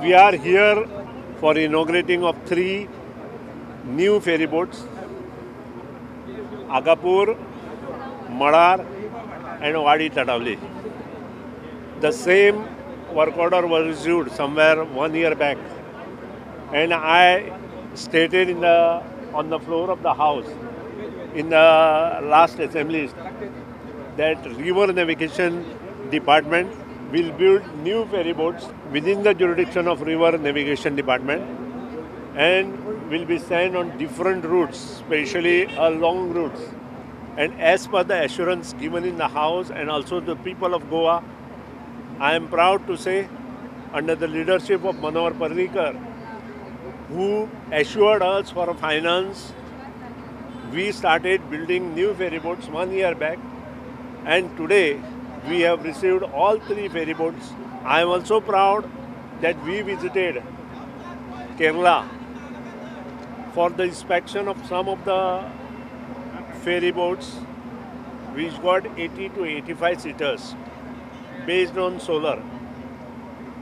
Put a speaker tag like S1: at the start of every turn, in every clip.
S1: We are here for inaugurating of 3 new ferry boats, Agapur, Madar and Wadi Tadavli. The same work order was issued somewhere 1 year back, and I stated on the floor of the House in the last assembly that River Navigation Department will build new ferry boats within the jurisdiction of River Navigation Department and will be sent on different routes, especially long routes. And as per the assurance given in the House and also the people of Goa, I am proud to say, under the leadership of Manohar Parrikar, who assured us for finance, we started building new ferry boats 1 year back, and today we have received all 3 ferry boats. I am also proud that we visited Kerala for the inspection of some of the ferry boats which got 80 to 85 seaters based on solar,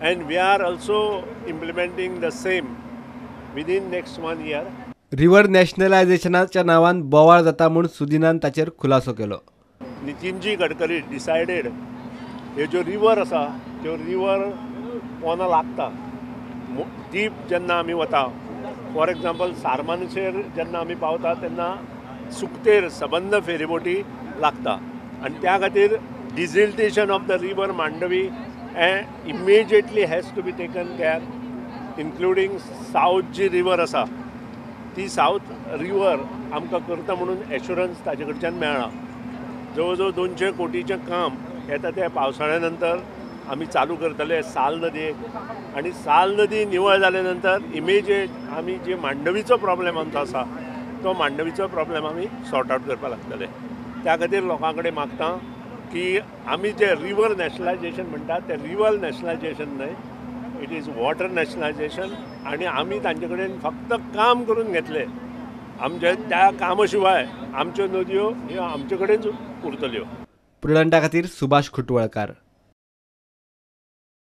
S1: and we are also implementing the same within next 1 year.
S2: River नॅशनलायझेशनाच्या नावान बोवाळ जाता म्हूण सुदिनान ताचेर खुलासो केलो.
S1: Nitinji Gadkari decided हे जो river आसा त्यो river पोना लागता डीप जेन्ना आमी वता, फॉर एग्जाम्पल सारमानशेर जेन्ना आमी पावता तेन्ना सुकतेर सबंद फेरीबोटी लागता, आनी त्या खातीर desiltation of the river Mandovi immediately has to be taken care, including साऊथ जी रिवर आसा ती साऊथ रिवर आमकां करता म्हणून एश्युरन्स ताजे कडच्यान मेळ्ळा. जवळ जवळ 200 कोटीचें काम येता त्या पावसाळ्या नंतर आमी चालू करतले साल नदयेक, आनी साल नदी निवळ जाले नंतर इमिजिएट आमी जे मांडवीचो प्रॉब्लेम आमचो आसा तो मांडवीचो प्रॉब्लेम आमी सॉर्ट आउट करपाक लागतले. त्या खातीर लोकां कडेन मागता की आमी जे रिवर नॅशनलायझेशन म्हणटा तें रिवर नॅशनलायझेशन न्हय, इट इज वॉटर नॅशनलायझेशन, आनी आमी तांचे कडेन फक्त काम करून घेतले. आमचे त्या कामा शिवाय आमच्यो नदयो ह्यो आमचे कडेनच उरतल्यो.
S2: प्रुडंटा खातीर सुभाष खुटवळकार.